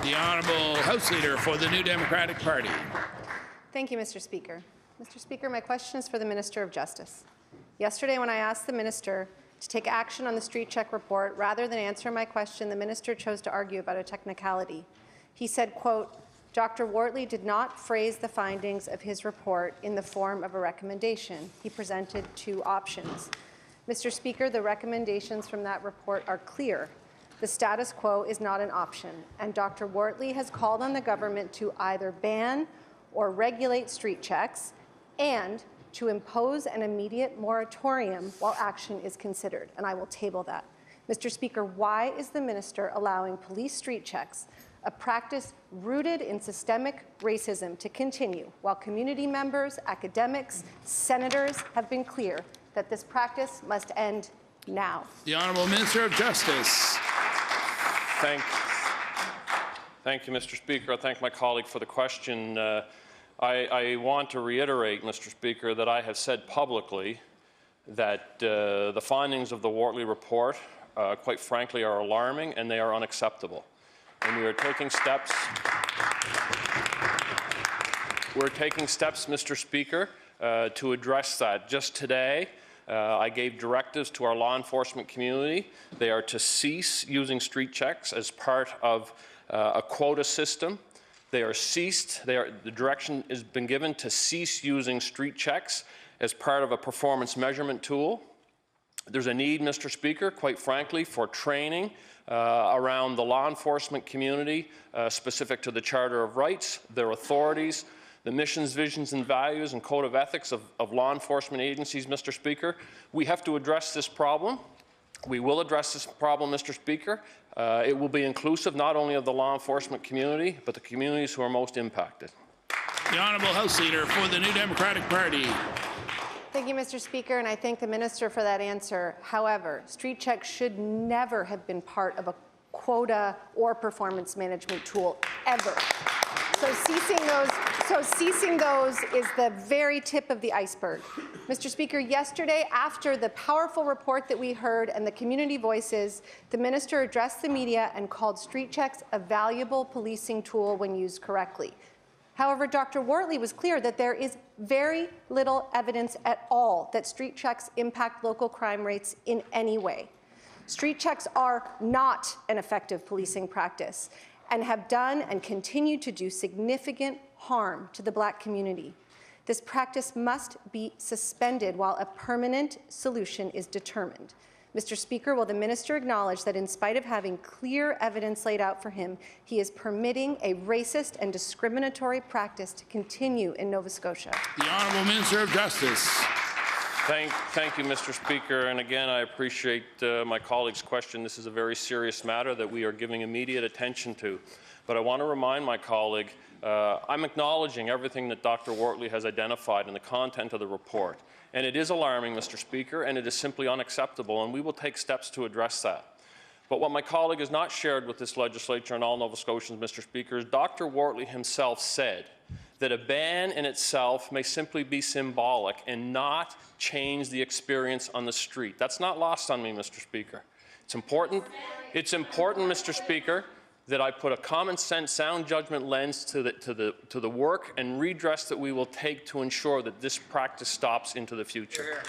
The Honourable House Leader for the New Democratic Party. Thank you, Mr. Speaker. Mr. Speaker, my question is for the Minister of Justice. Yesterday, when I asked the Minister to take action on the street check report, rather than answer my question, the Minister chose to argue about a technicality. He said, quote, Dr. Wortley did not phrase the findings of his report in the form of a recommendation. He presented two options. Mr. Speaker, the recommendations from that report are clear. The status quo is not an option, and Dr. Wortley has called on the government to either ban or regulate street checks and to impose an immediate moratorium while action is considered, and I will table that. Mr. Speaker, why is the minister allowing police street checks, a practice rooted in systemic racism, to continue while community members, academics, senators have been clear that this practice must end now? The Honourable Minister of Justice. Thank you, Mr. Speaker. I thank my colleague for the question. I want to reiterate, Mr. Speaker, that I have said publicly that the findings of the Wortley report, quite frankly, are alarming and they are unacceptable. And we are taking steps. We're taking steps, Mr. Speaker, to address that. Just today, I gave directives to our law enforcement community. They are to cease using street checks as part of a quota system. The direction has been given to cease using street checks as part of a performance measurement tool. There's a need, Mr. Speaker, quite frankly, for training around the law enforcement community specific to the Charter of Rights, their authorities, the missions, visions, and values and code of ethics of law enforcement agencies, Mr. Speaker. We have to address this problem. We will address this problem, Mr. Speaker. It will be inclusive not only of the law enforcement community, but the communities who are most impacted. The Honourable House Leader for the New Democratic Party. Thank you, Mr. Speaker, and I thank the Minister for that answer. However, street checks should never have been part of a quota or performance management tool, ever. So ceasing those is the very tip of the iceberg. Mr. Speaker, yesterday, after the powerful report that we heard and the community voices, the Minister addressed the media and called street checks a valuable policing tool when used correctly. However, Dr. Wortley was clear that there is very little evidence at all that street checks impact local crime rates in any way. Street checks are not an effective policing practice and have done and continue to do significant harm to the Black community. This practice must be suspended while a permanent solution is determined. Mr. Speaker, will the minister acknowledge that in spite of having clear evidence laid out for him, he is permitting a racist and discriminatory practice to continue in Nova Scotia? The Honourable Minister of Justice. Thank you, Mr. Speaker. And again, I appreciate my colleague's question. This is a very serious matter that we are giving immediate attention to. But I want to remind my colleague, I'm acknowledging everything that Dr. Wortley has identified in the content of the report. And it is alarming, Mr. Speaker, and it is simply unacceptable, and we will take steps to address that. But what my colleague has not shared with this legislature and all Nova Scotians, Mr. Speaker, is Dr. Wortley himself said that a ban in itself may simply be symbolic and not change the experience on the street. That's not lost on me, Mr. Speaker. It's important, Mr. Speaker, that I put a common sense, sound judgment lens to the work and redress that we will take to ensure that this practice stops into the future.